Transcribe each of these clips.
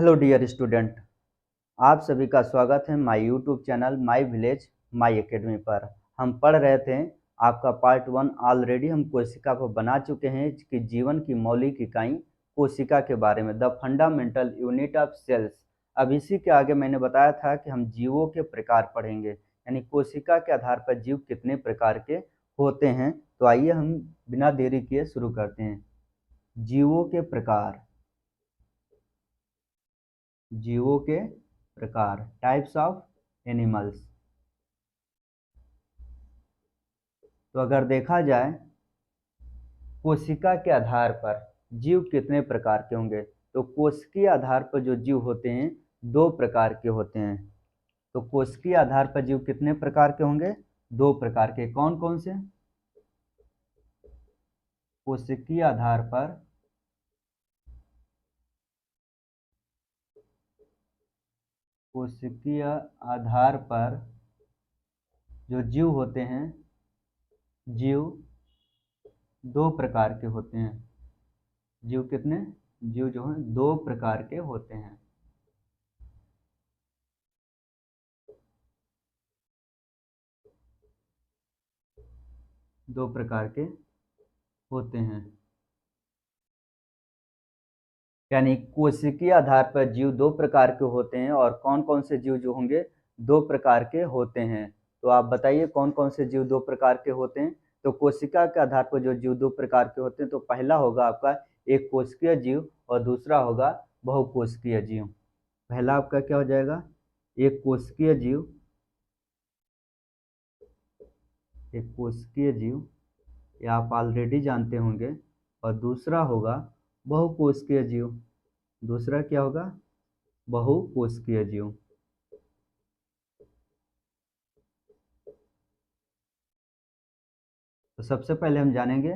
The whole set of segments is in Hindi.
हेलो डियर स्टूडेंट, आप सभी का स्वागत है my YouTube channel my village my academy पर। हम पढ़ रहे थे आपका पार्ट 1। ऑलरेडी हम कोशिका पर बना चुके हैं कि जीवन की मौलिक इकाई कोशिका के बारे में, the fundamental unit of cells. अब इसी के आगे मैंने बताया था कि हम जीवों के प्रकार पढ़ेंगे, यानी कोशिका के आधार पर जीव कितने प्रकार के होते हैं। तो आइए हम बिना देरी किए शुरू करते हैं। जीवों के प्रकार, जीवों के प्रकार, टाइप्स ऑफ एनिमल्स। तो अगर देखा जाए कोशिका के आधार पर जीव कितने प्रकार के होंगे, तो कोशिकीय आधार पर जो जीव होते हैं दो प्रकार के होते हैं। तो कोशिकीय आधार पर जीव कितने प्रकार के होंगे? दो प्रकार के। कौन कौन से? कोशिकीय आधार पर कोशिकीय आधार पर जो जीव होते हैं, जीव दो प्रकार के होते हैं। जीव कितने? जीव जो हैं दो प्रकार के होते हैं। दो प्रकार के होते हैं, यानी कोशिकीय आधार पर जीव दो प्रकार के होते हैं। और कौन कौन से जीव जो होंगे दो प्रकार के होते हैं? तो आप बताइए कौन कौन से जीव दो प्रकार के होते हैं। तो कोशिका के आधार पर जो जीव दो प्रकार के होते हैं, तो पहला होगा आपका एक कोशिकीय जीव और दूसरा होगा बहुकोशिकीय जीव। पहला आपका क्या हो जाएगा? एक कोशिकीय जीव, एक कोशिकीय जीव, ये आप ऑलरेडी जानते होंगे। और दूसरा होगा बहुकोशिकीय जीव। दूसरा क्या होगा? बहुकोशिकीय जीव। तो सबसे पहले हम जानेंगे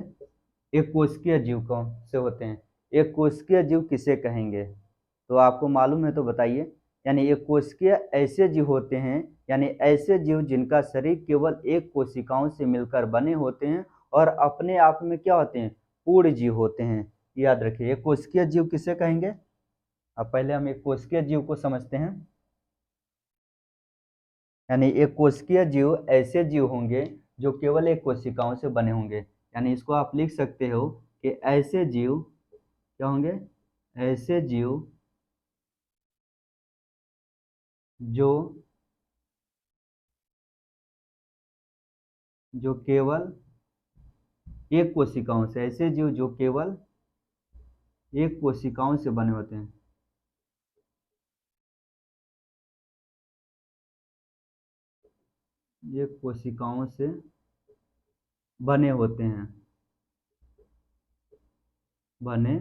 एक कोशिकीय जीव कौन से होते हैं। एक कोशिकीय जीव किसे कहेंगे? तो आपको मालूम है तो बताइए। यानी एक कोशिकीय ऐसे जीव होते हैं, यानी ऐसे जीव जिनका शरीर केवल एक कोशिकाओं से मिलकर बने होते हैं और अपने आप में क्या होते हैं? पूर्ण जीव होते हैं। याद रखिए, एक कोशिकीय जीव किसे कहेंगे। अब पहले हम एक कोशिकीय जीव को समझते हैं। यानी एक कोशिकीय जीव ऐसे जीव होंगे जो केवल एक कोशिकाओं से बने होंगे। यानी इसको आप लिख सकते हो कि ऐसे जीव क्या होंगे? ऐसे जीव जो केवल एक कोशिकाओं से, ऐसे जीव जो केवल एक कोशिकाओं से बने होते हैं। एक कोशिकाओं से बने होते हैं, बने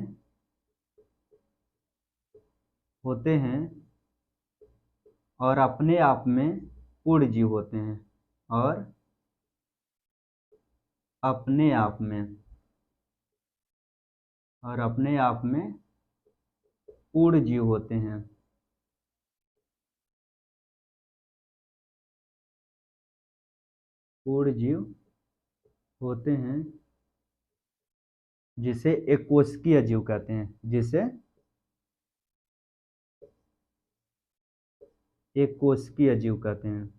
होते हैं और अपने आप में पूर्ण जीव होते हैं। और अपने आप में पूर्ण जीव होते हैं। पूर्ण जीव होते हैं जिसे एक कोशिकीय जीव कहते हैं, जिसे एक कोशिकीय जीव कहते हैं।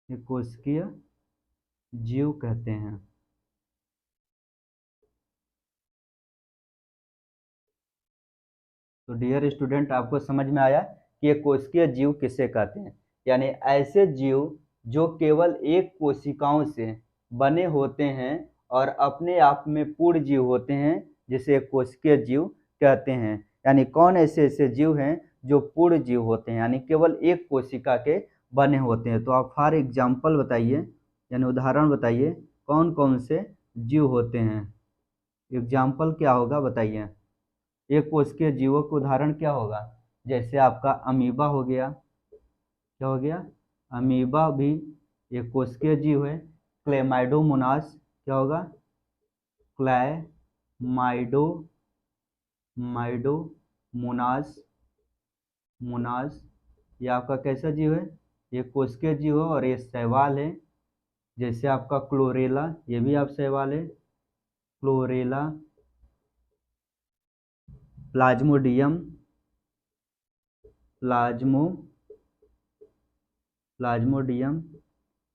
एक कोशिकीय जीव कहते हैं। तो डियर स्टूडेंट, आपको समझ में आया कि एक कोशिकीय जीव किसे कहते हैं। यानी ऐसे जीव जो केवल एक कोशिकाओं से बने होते हैं और अपने आप में पूर्ण जीव होते हैं, जिसे एक कोशिकीय जीव कहते हैं। यानी कौन ऐसे ऐसे जीव हैं जो पूर्ण जीव होते हैं, यानी केवल एक कोशिका के बने होते हैं। तो आप फॉर एग्जाम्पल बताइए, यानी उदाहरण बताइए कौन कौन से जीव होते हैं। एग्जाम्पल क्या होगा बताइए। एक कोशिकीय जीवों का उदाहरण क्या होगा? जैसे आपका अमीबा हो गया। क्या हो गया? अमीबा भी एक कोशिकीय जीव है। क्लेमाइडोमोनास क्या होगा? क्लेमाइडो माइडोमोनास मोनास, ये आपका कैसा जीव है? ये कोशिकीय जीव है और ये शैवाल है। जैसे आपका क्लोरेला, ये भी आप शैवाल है। क्लोरेला, प्लाज्मोडियम, प्लाज्मोडियम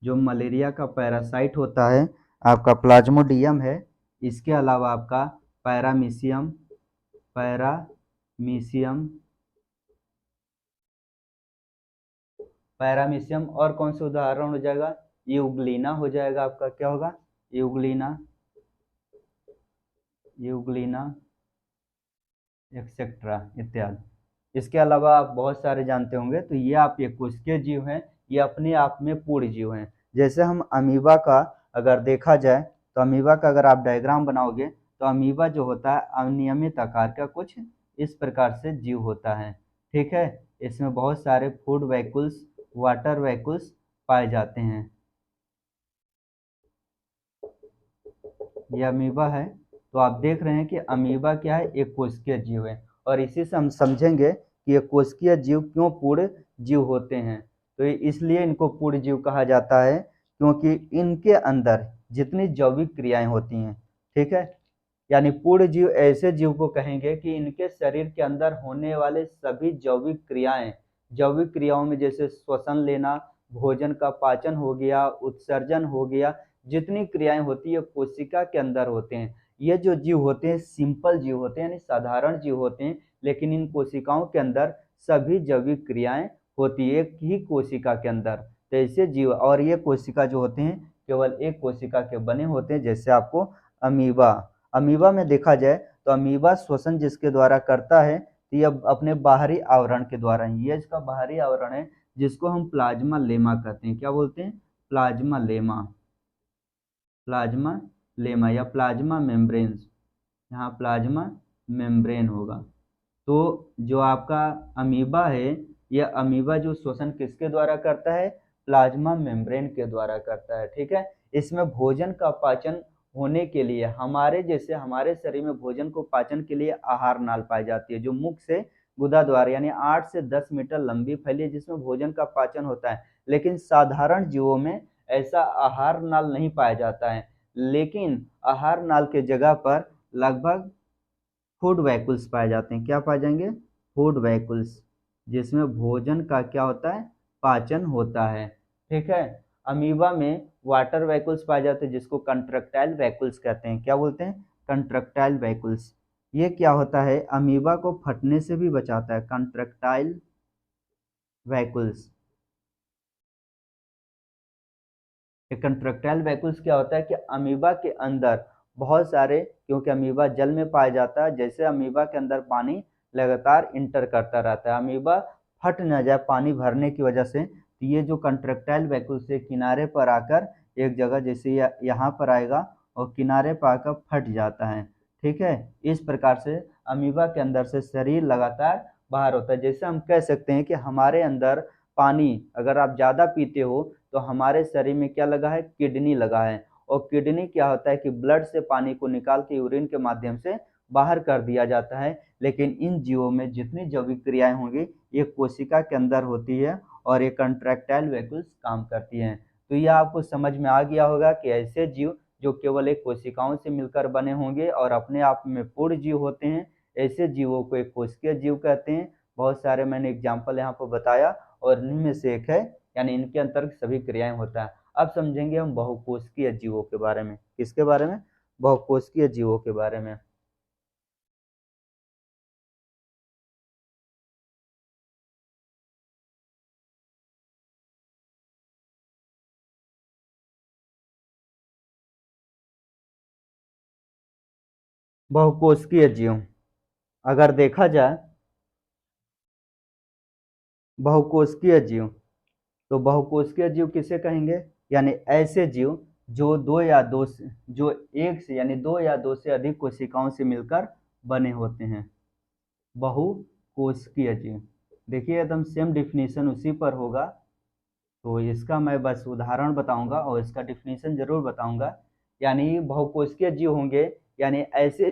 जो मलेरिया का पैरासाइट होता है आपका प्लाज्मोडियम है। इसके अलावा आपका पैरामीशियम, पैरामीशियम और कौन से उदाहरण हो जाएगा, यूग्लिना हो जाएगा आपका, क्या होगा, यूग्लिना एक्सेट्रा इत्यादि। इसके अलावा आप बहुत सारे जानते होंगे। तो ये आप ये कोशिकीय जीव हैं, ये अपने आप में पूर्ण जीव हैं। जैसे हम अमीबा का अगर देखा जाए तो अमीबा का अगर आप डायग्राम बनाओगे तो अमीबा जो होता है अनियमित आकार का कुछ इस प्रकार से जीव होता है। ठीक है, इसमें बहुत सारे फूड वैक्यूल्स, वाटर वैक्यूल्स पाए जाते हैं। ये अमीबा है। तो आप देख रहे हैं कि अमीबा क्या है, एक कोशिकीय जीव है। और इसी से हम समझेंगे कि ये कोशिकीय जीव क्यों पूर्ण जीव होते हैं। तो इसलिए इनको पूर्ण जीव कहा जाता है क्योंकि इनके अंदर जितनी जैविक क्रियाएं होती हैं, ठीक है, यानी पूर्ण जीव ऐसे जीव को कहेंगे कि इनके शरीर के अंदर होने वाले सभी जैविक क्रियाओं में जैसे श्वसन लेना, भोजन का पाचन हो गया, उत्सर्जन हो गया, जितनी क्रियाएं होती है कोशिका के अंदर होते हैं। ये जो जीव होते हैं सिंपल जीव होते हैं, यानी साधारण जीव होते हैं, लेकिन इन कोशिकाओं के अंदर सभी जैविक क्रियाएं होती है एक ही कोशिका के अंदर। तो ऐसे जीव, और ये कोशिका जो होते हैं केवल एक कोशिका के बने होते हैं, जैसे आपको अमीबा में देखा जाए तो अमीबा श्वसन जिसके द्वारा करता है, तो ये अपने बाहरी आवरण के द्वारा, ये इसका बाहरी आवरण है जिसको हम प्लाज्मा लेमा कहते हैं। क्या बोलते हैं, प्लाज्मा लेमा या प्लाज्मा मेम्ब्रेन, यहाँ प्लाज्मा मेम्ब्रेन होगा। तो जो आपका अमीबा है, यह अमीबा जो श्वसन किसके द्वारा करता है, प्लाज्मा मेम्ब्रेन के द्वारा करता है। ठीक है, इसमें भोजन का पाचन होने के लिए हमारे शरीर में भोजन को पाचन के लिए आहार नाल पाई जाती है, जो मुख से गुदा द्वारा यानी 8 से 10 मीटर लंबी फैली है, जिसमें भोजन का पाचन होता है। लेकिन साधारण जीवों में ऐसा आहार नाल नहीं पाया जाता है, लेकिन आहार नाल के जगह पर लगभग फूड वैक्यूल्स पाए जाते हैं। क्या पाए जाएंगे, फूड वैक्यूल्स, जिसमें भोजन का क्या होता है, पाचन होता है। ठीक है, अमीबा में वाटर वैक्यूल्स पाए जाते हैं जिसको कंट्रैक्टाइल वैक्यूल्स कहते हैं। क्या बोलते हैं, कंट्रैक्टाइल वैक्यूल्स। ये क्या होता है, अमीबा को फटने से भी बचाता है, कंट्रैक्टाइल वैक्यूल्स। कंट्रैक्टाइल वैक्यूल्स क्या होता है कि अमीबा के अंदर बहुत सारे, क्योंकि अमीबा जल में पाया जाता है, जैसे अमीबा के अंदर पानी लगातार इंटर करता रहता है, अमीबा फट न जाए पानी भरने की वजह से, तो ये जो कंट्रैक्टाइल वैक्यूल से किनारे पर आकर एक जगह जैसे यहाँ पर आएगा और किनारे पर आकर फट जाता है। ठीक है, इस प्रकार से अमीबा के अंदर से शरीर लगातार बाहर होता है। जैसे हम कह सकते हैं कि हमारे अंदर पानी अगर आप ज़्यादा पीते हो तो हमारे शरीर में क्या लगा है, किडनी लगा है। और किडनी क्या होता है कि ब्लड से पानी को निकाल के यूरिन के माध्यम से बाहर कर दिया जाता है। लेकिन इन जीवों में जितनी जैविक क्रियाएं होंगी ये कोशिका के अंदर होती है और ये कंट्रैक्टाइल वैक्यूल्स काम करती हैं। तो यह आपको समझ में आ गया होगा कि ऐसे जीव जो केवल एक कोशिकाओं से मिलकर बने होंगे और अपने आप में पूर्ण जीव होते हैं, ऐसे जीवों को एक कोशिकीय जीव कहते हैं। बहुत सारे मैंने एग्जाम्पल यहाँ पर बताया और इनमें से एक है, यानी इनके अंतर्गत सभी क्रियाएं होता है। अब समझेंगे हम बहुकोशिकीय जीवों के बारे में। किसके बारे में, बहुकोशिकीय जीवों के बारे में। बहुकोशिकीय जीव अगर देखा जाए, बहुकोशिकीय जीव, तो बहुकोशिकीय जीव किसे कहेंगे, यानी ऐसे जीव जो एक से यानी दो या दो से अधिक कोशिकाओं से मिलकर बने होते हैं, बहुकोशिकीय जीव। देखिए एकदम सेम डिफिनीशन उसी पर होगा, तो इसका मैं बस उदाहरण बताऊंगा और इसका डिफिनीशन जरूर बताऊंगा। यानी बहुकोशिकीय जीव होंगे यानी ऐसे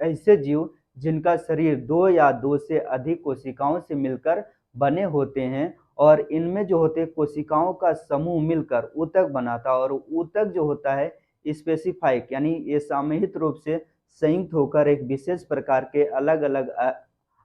ऐसे जीव जिनका शरीर दो या दो से अधिक कोशिकाओं से मिलकर बने होते हैं, और इनमें जो होते हैं कोशिकाओं का समूह मिलकर ऊतक बनाता है, और ऊतक जो होता है स्पेसिफाइक यानी ये सामूहिक रूप से संयुक्त होकर एक विशेष प्रकार के अलग अलग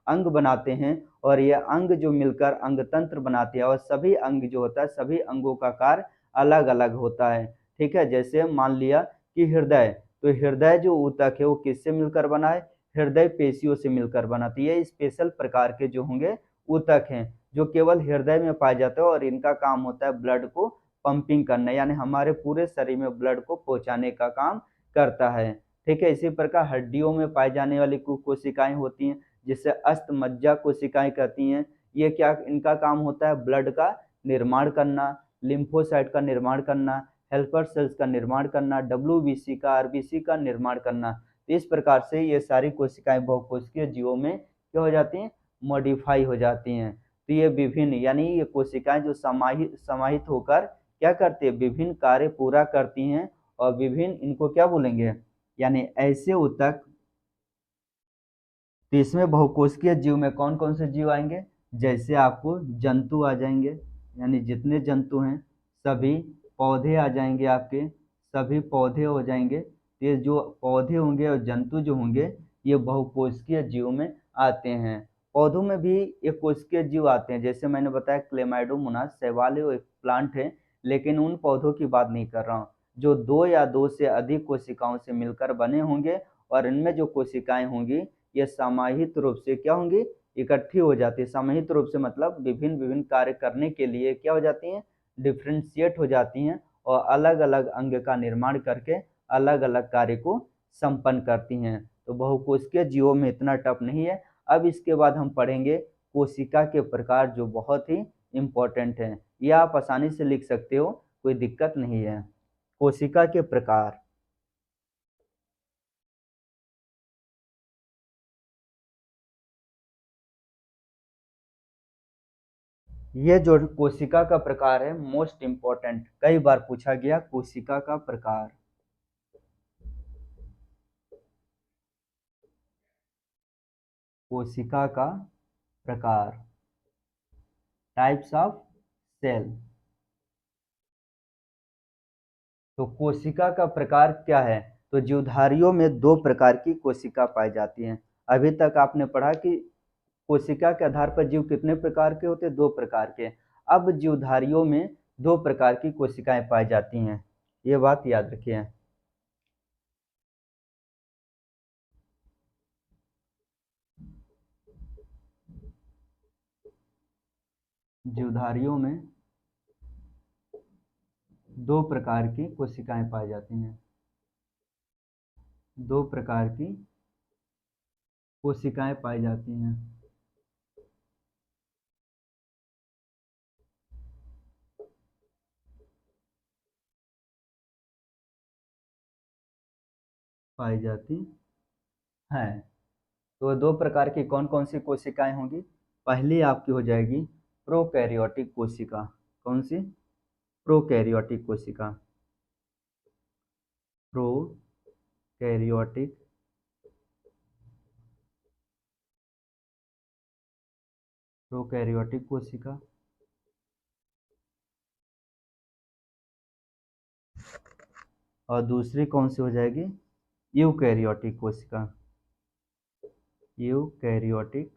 अंग बनाते हैं और ये अंग जो मिलकर अंग तंत्र बनाते हैं और सभी अंग जो होता है सभी अंगों का कार्य अलग अलग होता है। ठीक है, जैसे मान लिया कि हृदय, तो हृदय जो ऊतक है वो किससे मिलकर बना है? हृदय पेशियों से मिलकर बना। तो ये स्पेशल प्रकार के जो होंगे ऊतक हैं जो केवल हृदय में पाए जाते हैं और इनका काम होता है ब्लड को पंपिंग करना, यानी हमारे पूरे शरीर में ब्लड को पहुंचाने का काम करता है। ठीक है, इसी प्रकार हड्डियों में पाई जाने वाली कोशिकाएं होती हैं जिसे अस्थमज्जा कोशिकाएं कहती हैं। ये क्या इनका काम होता है? ब्लड का निर्माण करना, लिम्फोसाइट का निर्माण करना, हेल्पर सेल्स का निर्माण करना, डब्ल्यूबीसी का, आरबीसी का निर्माण करना। तो इस प्रकार से ये सारी कोशिकाएं बहुकोशिकीय जीवों में क्या हो जाती हैं? मॉडिफाई हो जाती हैं। तो ये विभिन्न यानी ये कोशिकाएं जो समाहित होकर क्या करती है? विभिन्न कार्य पूरा करती हैं और विभिन्न इनको क्या बोलेंगे? यानी ऐसे ऊतक। तो इसमें बहुकोशिकीय जीव में कौन कौन से जीव आएंगे? जैसे आपको जंतु आ जाएंगे, यानी जितने जंतु हैं सभी, पौधे आ जाएंगे, आपके सभी पौधे हो जाएंगे। ये जो पौधे होंगे और जंतु जो होंगे ये बहुकोशिकीय जीव में आते हैं। पौधों में भी एक कोशिकीय जीव आते हैं, जैसे मैंने बताया क्लेमाइडोमोनास शैवाल एक प्लांट है, लेकिन उन पौधों की बात नहीं कर रहा हूँ जो दो या दो से अधिक कोशिकाओं से मिलकर बने होंगे और इनमें जो कोशिकाएं होंगी ये सामूहिक रूप से क्या होंगी? इकट्ठी हो जाती है। सामूहिक रूप से मतलब विभिन्न विभिन्न कार्य करने के लिए क्या हो जाती हैं? डिफ्रेंशिएट हो जाती हैं और अलग अलग अंग का निर्माण करके अलग अलग कार्य को संपन्न करती हैं। तो बहुकोशिकीय जीवों में इतना टफ नहीं है। अब इसके बाद हम पढ़ेंगे कोशिका के प्रकार जो बहुत ही इम्पोर्टेंट हैं। यह आप आसानी से लिख सकते हो, कोई दिक्कत नहीं है। कोशिका के प्रकार, ये जो कोशिका का प्रकार है मोस्ट इम्पोर्टेंट, कई बार पूछा गया कोशिका का प्रकार। कोशिका का प्रकार, टाइप्स ऑफ सेल। तो कोशिका का प्रकार क्या है? तो जीवधारियों में दो प्रकार की कोशिका पाई जाती हैं। अभी तक आपने पढ़ा कि कोशिका के आधार पर जीव कितने प्रकार के होते हैं? दो प्रकार के। अब जीवधारियों में दो प्रकार की कोशिकाएं पाई जाती हैं, ये बात याद रखिए। जीवधारियों में दो प्रकार की कोशिकाएं पाई जाती हैं। दो प्रकार की कोशिकाएं पाई जाती हैं। पाई जाती हैं। तो दो प्रकार की कौन कौन सी कोशिकाएं होंगी? पहली आपकी हो जाएगी प्रोकैरियोटिक कोशिका। कौन सी? प्रोकैरियोटिक कोशिका। प्रोकैरियोटिक प्रोकैरियोटिक कोशिका। और दूसरी कौन सी हो जाएगी? यूकैरियोटिक कोशिका। यूकैरियोटिक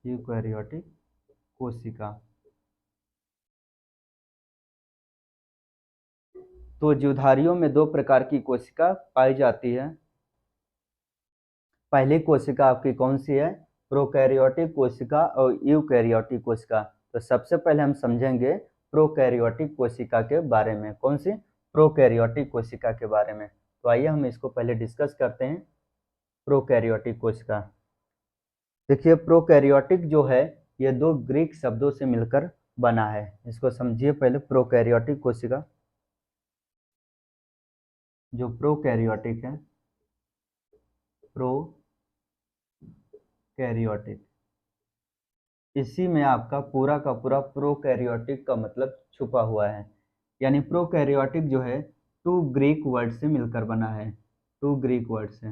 यूकैरियोटिक कोशिका। तो जीवधारियों में दो प्रकार की कोशिका पाई जाती है। पहली कोशिका आपकी कौन सी है? प्रोकैरियोटिक कोशिका और यूकैरियोटिक कोशिका। तो सबसे पहले हम समझेंगे प्रोकैरियोटिक कोशिका के बारे में। कौन सी? प्रोकैरियोटिक कोशिका के बारे में। तो आइए हम इसको पहले डिस्कस करते हैं। प्रोकैरियोटिक कोशिका, देखिए प्रोकैरियोटिक जो है ये दो ग्रीक शब्दों से मिलकर बना है। इसको समझिए पहले। प्रोकैरियोटिक कोशिका, जो प्रोकैरियोटिक है, प्रोकैरियोटिक, इसी में आपका पूरा का पूरा प्रोकैरियोटिक का मतलब छुपा हुआ है। यानी प्रोकैरियोटिक जो है टू ग्रीक वर्ड से मिलकर बना है। टू ग्रीक वर्ड से,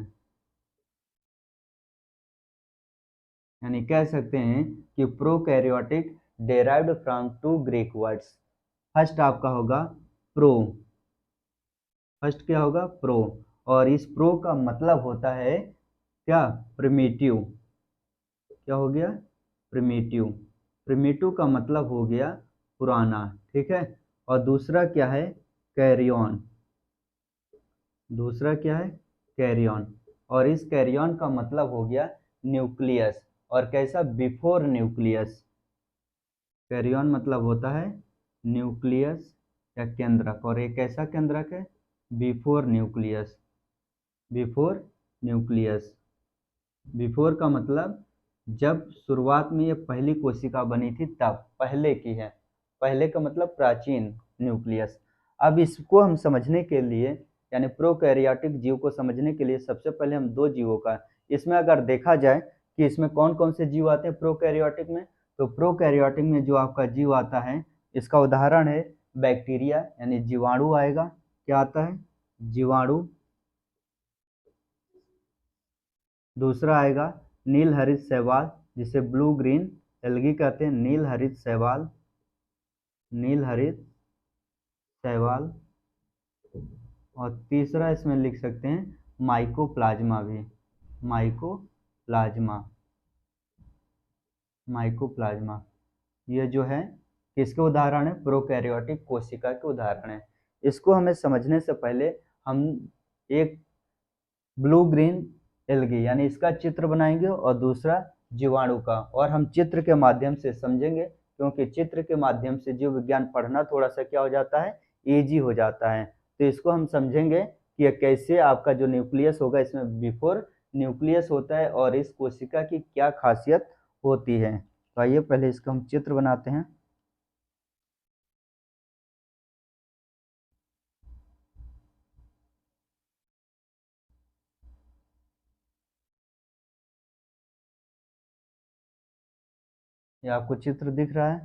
यानी कह सकते हैं कि prokaryotic derived from two Greek words. First आपका होगा प्रो, फर्स्ट क्या होगा प्रो, और इस प्रो का मतलब होता है क्या प्रिमिटिव, क्या हो गया प्रिमिटिव, प्रिमिटिव का मतलब हो गया पुराना, ठीक है। और दूसरा क्या है कैरियन, दूसरा क्या है कैरियन, और इस कैरियन का मतलब हो गया न्यूक्लियस, और कैसा बिफोर न्यूक्लियस, कैरियन मतलब होता है न्यूक्लियस या केंद्रक, और एक ऐसा केंद्रक है before nucleus, before nucleus, before का मतलब जब शुरुआत में ये पहली कोशिका बनी थी तब, पहले की है, पहले का मतलब प्राचीन न्यूक्लियस। अब इसको हम समझने के लिए यानी प्रोकैरियोटिक जीव को समझने के लिए सबसे पहले हम दो जीवों का, इसमें अगर देखा जाए कि इसमें कौन कौन से जीव आते हैं प्रोकैरियोटिक में, तो प्रोकैरियोटिक में जो आपका जीव आता है इसका उदाहरण है बैक्टीरिया यानी जीवाणु आएगा, क्या आता है जीवाणु, दूसरा आएगा नील हरित शैवाल जिसे ब्लू ग्रीन एल्गी कहते हैं, नील हरित शैवाल, नील हरित शैवाल, और तीसरा इसमें लिख सकते हैं माइकोप्लाज्मा भी, माइकोप्लाज्मा, माइकोप्लाज्मा, ये जो है किसके उदाहरण है प्रोकैरियोटिक कोशिका के उदाहरण है। इसको हमें समझने से पहले हम एक ब्लू ग्रीन एल्गी यानी इसका चित्र बनाएंगे और दूसरा जीवाणु का, और हम चित्र के माध्यम से समझेंगे क्योंकि चित्र के माध्यम से जीव विज्ञान पढ़ना थोड़ा सा क्या हो जाता है इजी हो जाता है। तो इसको हम समझेंगे कि ये कैसे आपका जो न्यूक्लियस होगा इसमें बिफोर न्यूक्लियस होता है और इस कोशिका की क्या खासियत होती है। तो आइए पहले इसका हम चित्र बनाते हैं। ये आपको चित्र दिख रहा है,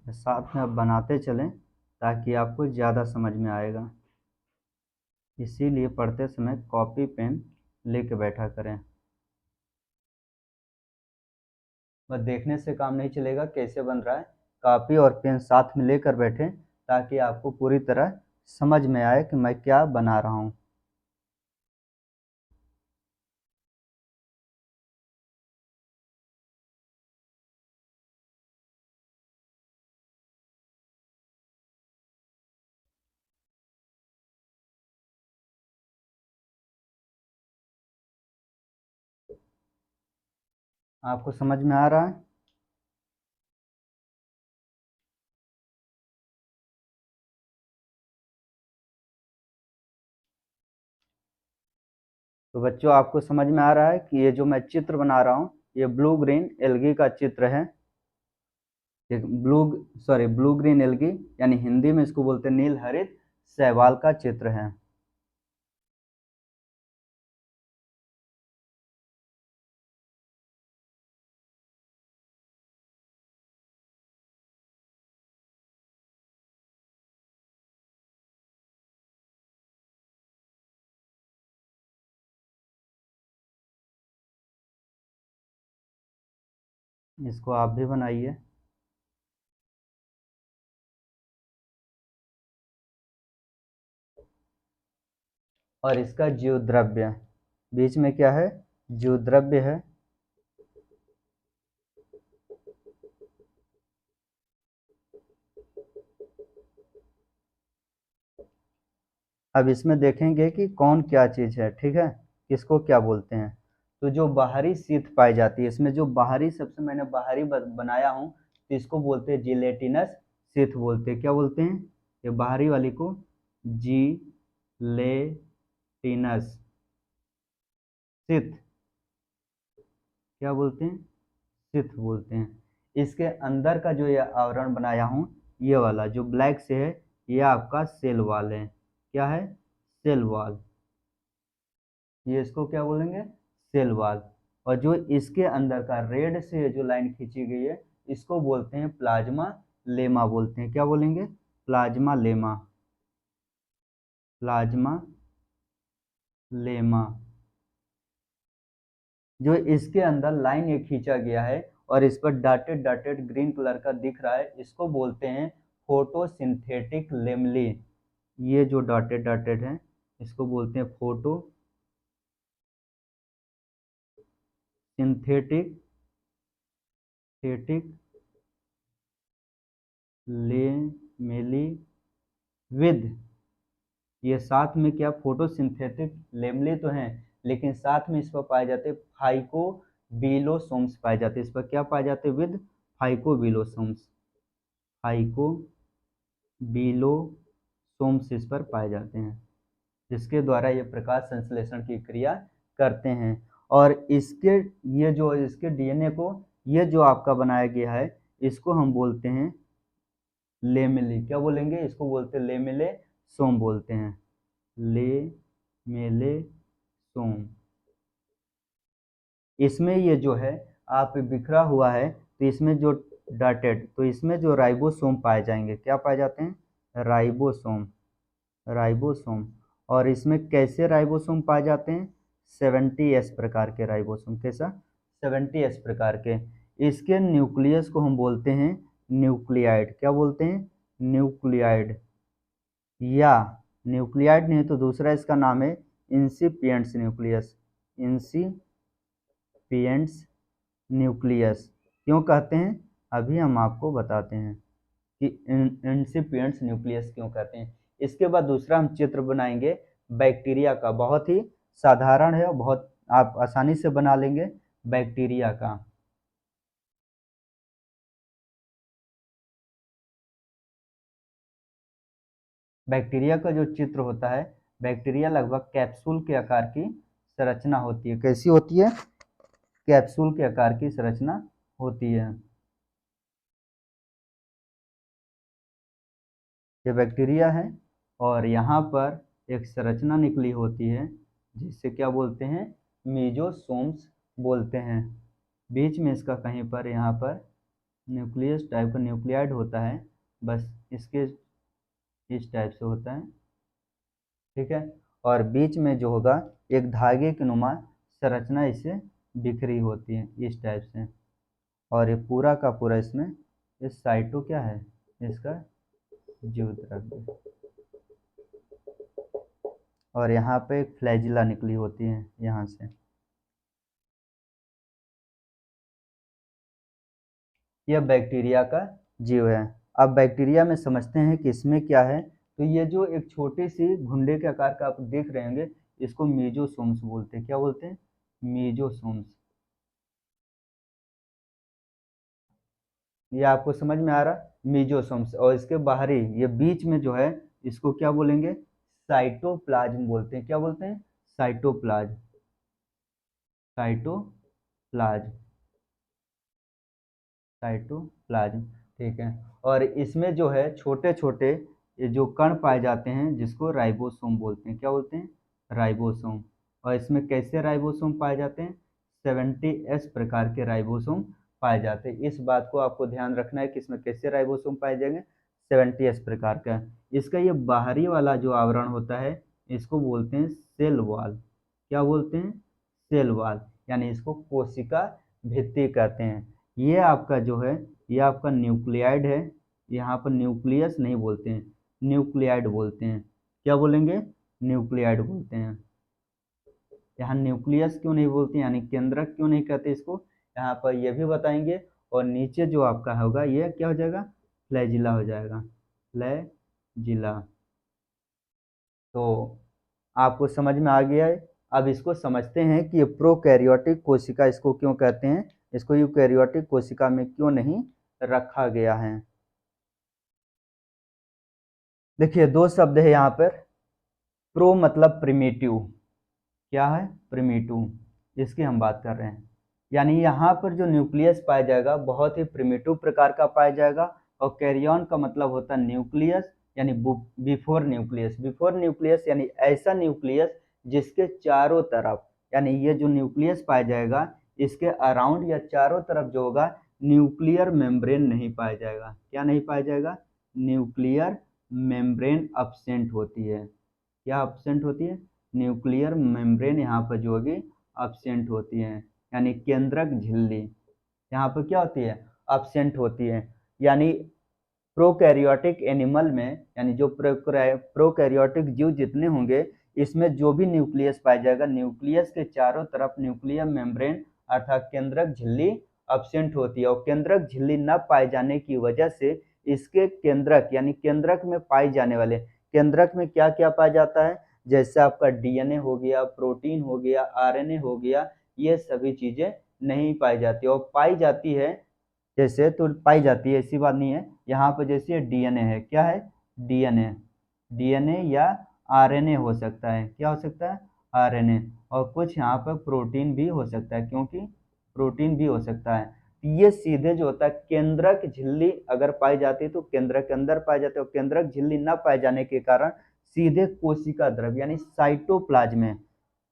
साथ में आप बनाते चलें ताकि आपको ज़्यादा समझ में आएगा, इसीलिए पढ़ते समय कॉपी पेन लेके बैठा करें। बस देखने से काम नहीं चलेगा, कैसे बन रहा है कॉपी और पेन साथ में लेकर बैठें ताकि आपको पूरी तरह समझ में आए कि मैं क्या बना रहा हूँ। आपको समझ में आ रहा है? तो बच्चों आपको समझ में आ रहा है कि ये जो मैं चित्र बना रहा हूँ ये ब्लू ग्रीन एल्गी का चित्र है, ब्लू ब्लू ग्रीन एल्गी यानी हिंदी में इसको बोलते हैं नील हरित शैवाल का चित्र है। इसको आप भी बनाइए। और इसका जीव द्रव्य बीच में क्या है जीव द्रव्य है, अब इसमें देखेंगे कि कौन क्या चीज़ है, ठीक है किसको क्या बोलते हैं। तो जो बाहरी शीत पाई जाती है इसमें, जो बाहरी सबसे मैंने बाहरी बनाया हूँ तो इसको बोलते हैं जिलेटिनस शीत बोलते हैं, क्या बोलते हैं ये बाहरी वाली को जिलेटिनस शीत, क्या बोलते हैं सिथ बोलते हैं। इसके अंदर का जो ये आवरण बनाया हूँ, ये वाला जो ब्लैक से है, ये आपका सेल वॉल है। क्या है? Cell wall. ये इसको क्या बोलेंगे? Cell wall. और जो इसके अंदर का रेड से जो लाइन खींची गई है, इसको बोलते हैं प्लाज्मा लेमा बोलते हैं। क्या बोलेंगे? Plasma lemma. Plasma lemma. जो इसके अंदर लाइन ये खींचा गया है और इस पर डॉटेड डॉटेड ग्रीन कलर का दिख रहा है, इसको बोलते हैं फोटोसिंथेटिक लेमली। ये जो डॉटेड डॉटेड है, इसको बोलते हैं फोटो सिंथेटिक लेमेली विद, ये साथ में क्या फोटोसिंथेटिक लेमले तो हैं, लेकिन साथ में इस पर पाए जाते फाइकोबिलोसोम्स पाए जाते। इस पर क्या पाए जाते? विद फाइकोबिलोसोम्स। फाइकोबिलोसोम्स इस पर पाए जाते हैं, जिसके द्वारा ये प्रकाश संश्लेषण की क्रिया करते हैं। और इसके ये जो इसके डीएनए को ये जो आपका बनाया गया है, इसको हम बोलते हैं लेमेले। क्या बोलेंगे? इसको बोलते हैं लेमेले सोम बोलते हैं। लेमेले सोम। इसमें ये जो है आप बिखरा हुआ है, तो इसमें जो डॉटेड, तो इसमें जो राइबोसोम पाए जाएंगे, क्या पाए जाते हैं? राइबोसोम। राइबोसोम। और इसमें कैसे राइबोसोम पाए जाते हैं? 70S प्रकार के राइबोसोम। कैसा? 70S प्रकार के। इसके न्यूक्लियस को हम बोलते हैं न्यूक्लियाइड। क्या बोलते हैं? न्यूक्लियाइड। या न्यूक्लियाइड नहीं तो दूसरा इसका नाम है इंसिपिएंट्स न्यूक्लियस। इंसिपिएंट्स न्यूक्लियस। क्यों कहते हैं? अभी हम आपको बताते हैं कि इंसिपिएंट्स न्यूक्लियस क्यों कहते हैं। इसके बाद दूसरा हम चित्र बनाएंगे बैक्टीरिया का। बहुत ही साधारण है और बहुत आप आसानी से बना लेंगे बैक्टीरिया का। बैक्टीरिया का जो चित्र होता है, बैक्टीरिया लगभग कैप्सूल के आकार की संरचना होती है। कैसी होती है? कैप्सूल के आकार की संरचना होती है। ये बैक्टीरिया है और यहाँ पर एक संरचना निकली होती है, जिससे क्या बोलते हैं? मेसोसोम्स बोलते हैं। बीच में इसका कहीं पर यहाँ पर न्यूक्लियस टाइप का न्यूक्लियाइड होता है, बस इसके इस टाइप से होता है। ठीक है। और बीच में जो होगा एक धागे की नुमा संरचना इससे बिखरी होती है इस टाइप से। और ये पूरा का पूरा इसमें इस साइटो क्या है? इसका जीव द्रव्य। और यहाँ पे एक फ्लैजिला निकली होती है यहाँ से। यह बैक्टीरिया का जीव है। अब बैक्टीरिया में समझते हैं कि इसमें क्या है। तो ये जो एक छोटी सी घुंडे के आकार का आप देख रहे होंगे, इसको मेसोसोम्स बोलते हैं। क्या बोलते हैं? मेसोसोम्स। ये आपको समझ में आ रहा? मेसोसोम्स। और इसके बाहरी ये बीच में जो है, इसको क्या बोलेंगे? साइटोप्लाज्म बोलते हैं। क्या बोलते हैं? साइटोप्लाज्म। साइटोप्लाज्म। साइटोप्लाज्म। ठीक है। और इसमें जो है छोटे छोटे ये जो कण पाए जाते हैं, जिसको राइबोसोम बोलते हैं। क्या बोलते हैं? राइबोसोम। और इसमें कैसे राइबोसोम पाए जाते हैं? 70S प्रकार के राइबोसोम पाए जाते हैं। इस बात को आपको ध्यान रखना है कि इसमें कैसे राइबोसोम पाए जाएंगे? 70S प्रकार का। इसका ये बाहरी वाला जो आवरण होता है, इसको बोलते हैं सेल वॉल। क्या बोलते हैं? Cell wall. यानी इसको कोशिका भित्ति कहते हैं। ये आपका जो है, ये आपका न्यूक्लियाइड है। यहाँ पर न्यूक्लियस नहीं बोलते हैं, न्यूक्लियाइड बोलते हैं। क्या बोलेंगे? न्यूक्लियाइड बोलते हैं। यहाँ न्यूक्लियस क्यों नहीं बोलते, यानी केंद्रक क्यों नहीं कहते इसको, यहाँ पर ये भी बताएंगे। और नीचे जो आपका होगा, ये क्या हो जाएगा? फ्लैजिला हो जाएगा। फ्लैजिला। तो आपको समझ में आ गया है। अब इसको समझते हैं कि ये प्रोकैरियोटिक कोशिका इसको क्यों कहते हैं, इसको यूकैरियोटिक कोशिका में क्यों नहीं रखा गया है। देखिए दो शब्द है यहाँ पर। प्रो मतलब प्रिमिटिव। क्या है? प्रिमिटिव। इसकी हम बात कर रहे हैं। यानी यहाँ पर जो न्यूक्लियस पाया जाएगा बहुत ही प्रिमिटिव प्रकार का पाया जाएगा। और कैरियन का मतलब होता है न्यूक्लियस, यानी बिफोर न्यूक्लियस। बिफोर न्यूक्लियस यानी ऐसा न्यूक्लियस जिसके चारों तरफ, यानी ये जो न्यूक्लियस पाया जाएगा इसके अराउंड या चारों तरफ जो होगा न्यूक्लियर मेम्ब्रेन नहीं पाया जाएगा। क्या नहीं पाया जाएगा? न्यूक्लियर मेम्ब्रेन अब्सेंट होती है। क्या अब्सेंट होती है? न्यूक्लियर मेम्ब्रेन यहाँ पर जो होगी अब्सेंट होती है, यानी केंद्रक झिल्ली यहाँ पर क्या होती है? अब्सेंट होती है। यानी प्रोकैरियोटिक एनिमल में, यानी जो प्रोकैरियोटिक जीव जितने होंगे इसमें जो भी न्यूक्लियस पाया जाएगा, न्यूक्लियस के चारों तरफ न्यूक्लियर मेम्ब्रेन अर्थात केंद्रक झिल्ली अब्सेंट होती है। और केंद्रक झिल्ली न पाए जाने की वजह से इसके केंद्रक, यानी केंद्रक में पाए जाने वाले, केंद्रक में क्या क्या पाया जाता है? जैसे आपका डीएनए हो गया, प्रोटीन हो गया, आरएनए हो गया, ये सभी चीजें नहीं पाई जाती। और पाई जाती है जैसे तो पाई जाती है, ऐसी बात नहीं है। यहाँ पर जैसे डीएनए है, क्या है? डीएनए, डीएनए या आरएनए हो सकता है। क्या हो सकता है? आरएनए। और कुछ यहाँ पर प्रोटीन भी हो सकता है, क्योंकि प्रोटीन भी हो सकता है। ये सीधे जो होता है केंद्रक झिल्ली अगर पाई जाती है तो केंद्रक के अंदर पाई जाती है, और केंद्रक झिल्ली न पाए जाने के कारण सीधे कोशिका द्रव्य यानी साइटोप्लाज्म में,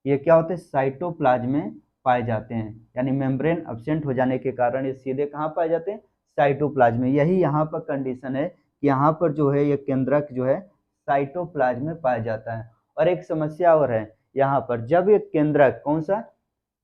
ये क्या होते हैं? साइटोप्लाज्म में पाए जाते हैं। यानी मेम्ब्रेन अब्सेंट हो जाने के कारण ये सीधे कहाँ पाए जाते हैं? साइटोप्लाज्म में। यही यहाँ पर कंडीशन है कि यहाँ पर जो है ये केंद्रक जो है साइटोप्लाज्म में पाया जाता है। और एक समस्या और है यहाँ पर, जब ये केंद्रक कौन सा,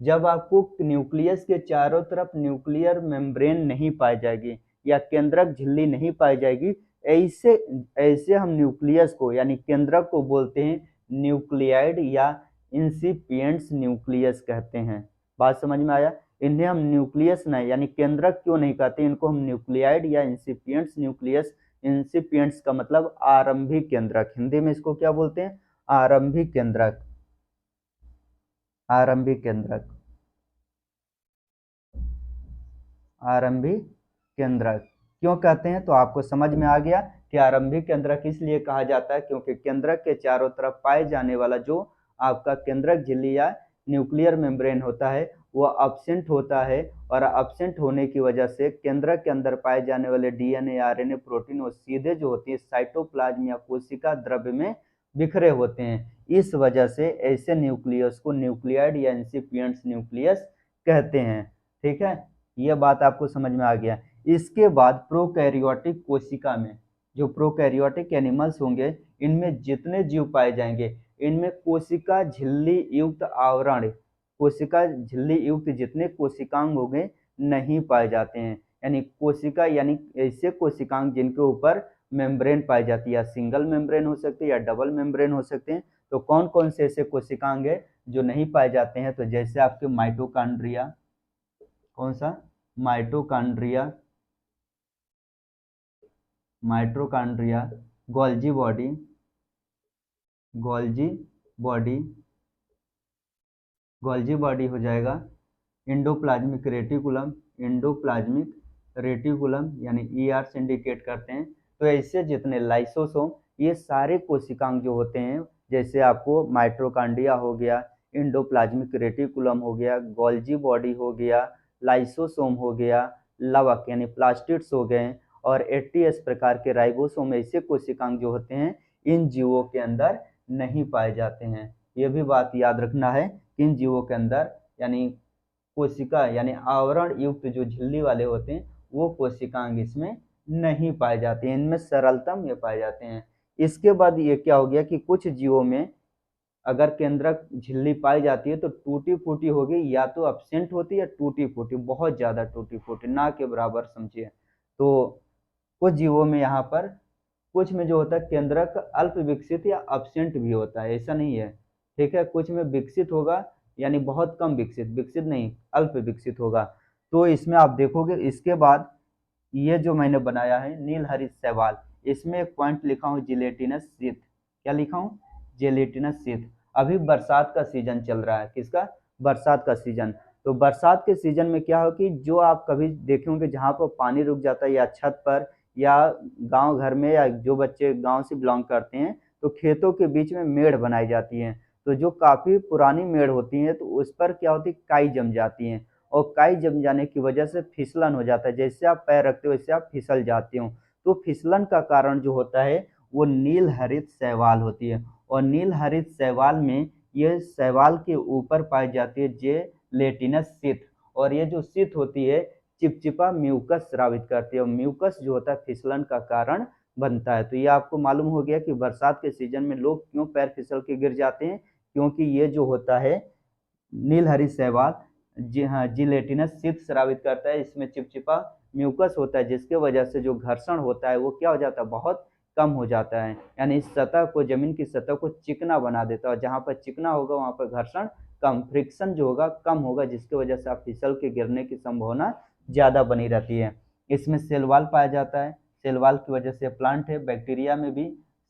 जब आपको न्यूक्लियस के चारों तरफ न्यूक्लियर मेम्ब्रेन नहीं पाई जाएगी या केंद्रक झिल्ली नहीं पाई जाएगी, ऐसे ऐसे हम न्यूक्लियस को यानी केंद्रक को बोलते हैं न्यूक्लियाइड या इंसिपिएंट्स न्यूक्लियस कहते हैं। बात समझ में आया? इन्हें हम न्यूक्लियस नहीं यानी केंद्रक क्यों नहीं कहते, इनको हम न्यूक्लियाइड या इंसिपिएंट्स न्यूक्लियस, इंसिपिएंट्स का मतलब आरंभिक केंद्रक, हिंदी में इसको क्या बोलते हैं? आरंभिक केंद्रक, आरंभिक केंद्रक, आरंभिक केंद्रक क्यों कहते हैं? तो आपको समझ में आ गया कि आरंभिक केंद्रक इसलिए कहा जाता है क्योंकि केंद्रक के चारों तरफ पाए जाने वाला जो आपका केंद्रक झिल्ली या न्यूक्लियर मेम्ब्रेन होता है वो अब्सेंट होता है, और अब्सेंट होने की वजह से केंद्रक के अंदर पाए जाने वाले डीएनए, आरएनए, प्रोटीन वो सीधे जो होती है साइटोप्लाज्म या कोशिका द्रव्य में बिखरे होते हैं। इस वजह से ऐसे न्यूक्लियस को न्यूक्लियाइड या इंसिपिएंट्स न्यूक्लियस कहते हैं। ठीक है, यह बात आपको समझ में आ गया। इसके बाद प्रोकैरियोटिक कोशिका में, जो प्रोकैरियोटिक एनिमल्स होंगे इनमें जितने जीव पाए जाएंगे इनमें कोशिका झिल्ली युक्त आवरण, कोशिका झिल्ली युक्त जितने कोशिकांग होंगे नहीं पाए जाते हैं। यानी कोशिका यानी ऐसे कोशिकांग जिनके ऊपर मेम्ब्रेन पाई जाती है, या सिंगल मेम्ब्रेन हो सकती है या डबल मेम्ब्रेन हो सकते हैं। तो कौन कौन से ऐसे कोशिकांग है जो नहीं पाए जाते हैं? तो जैसे आपके माइटोकॉन्ड्रिया, कौन सा? Mitochondria, mitochondria, Golgi body, Golgi body, Golgi body हो जाएगा, इंडोप्लाज्मिक रेटिकुलम, इंडोप्लाज्मिक रेटिकुलम यानी ईआर से इंडिकेट करते हैं। तो ऐसे जितने लाइसोसोम, ये सारे कोशिकांग जो होते हैं, जैसे आपको माइटोकॉन्ड्रिया हो गया, इंडोप्लाज्मिक रेटिकुलम हो गया, गोल्जी बॉडी हो गया, लाइसोसोम हो गया, लवक यानी प्लास्टिड्स हो गए, और 80S प्रकार के राइबोसोम, ऐसे कोशिकांग जो होते हैं इन जीवों के अंदर नहीं पाए जाते हैं। ये भी बात याद रखना है कि इन जीवों के अंदर यानी कोशिका यानी आवरण युक्त जो झिल्ली वाले होते हैं वो कोशिकांग इसमें नहीं पाए जाते हैं, इनमें सरलतम ये पाए जाते हैं। इसके बाद ये क्या हो गया कि कुछ जीवों में अगर केंद्रक झिल्ली पाई जाती है तो टूटी फूटी होगी, या तो अब्सेंट होती है या टूटी फूटी, बहुत ज्यादा टूटी फूटी, ना के बराबर समझिए। तो कुछ जीवों में यहाँ पर कुछ में जो होता है केंद्रक अल्प विकसित या अब्सेंट भी होता है, ऐसा नहीं है। ठीक है, कुछ में विकसित होगा यानी बहुत कम विकसित, विकसित नहीं अल्प विकसित होगा। तो इसमें आप देखोगे इसके बाद ये जो मैंने बनाया है नीलहरित शैवाल, इसमें एक पॉइंट लिखा हूँ जिलेटिनस शीथ। क्या लिखा हूँ? Gelatinous sheath. अभी बरसात का सीजन चल रहा है, किसका? बरसात का सीजन। तो बरसात के सीजन में क्या हो कि जो आप कभी देखे होंगे जहाँ पर पानी रुक जाता है या छत पर या गांव घर में, या जो बच्चे गांव से बिलोंग करते हैं तो खेतों के बीच में मेड़ बनाई जाती हैं। तो जो काफी पुरानी मेड़ होती हैं तो उस पर क्या होती है, काई जम जाती हैं, और काई जम जाने की वजह से फिसलन हो जाता है। जैसे आप पैर रखते हो वैसे आप फिसल जाते हो। तो फिसलन का कारण जो होता है वो नील हरित शैवाल होती है, और नील हरित शैवाल में ये शैवाल के ऊपर पाई जाती है जेलेटिनस शीथ, और ये जो शीथ होती है चिपचिपा म्यूकस स्रावित करती है, और म्यूकस जो होता है फिसलन का कारण बनता है। तो ये आपको मालूम हो गया कि बरसात के सीजन में लोग क्यों पैर फिसल के गिर जाते हैं, क्योंकि ये जो होता है नीलहरी शैवाल जी हाँ जिलेटिनस शीत स्रावित करता है। इसमें चिपचिपा म्यूकस होता है, जिसके वजह से जो घर्षण होता है वो क्या हो जाता है, बहुत कम हो जाता है। यानी इस सतह को, जमीन की सतह को चिकना बना देता है, और जहाँ पर चिकना होगा वहाँ पर घर्षण कम, फ्रिक्शन जो होगा कम होगा, जिसकी वजह से आप फिसल के गिरने की संभावना ज़्यादा बनी रहती है। इसमें सेलवाल पाया जाता है, सेलवाल की वजह से प्लांट है। बैक्टीरिया में भी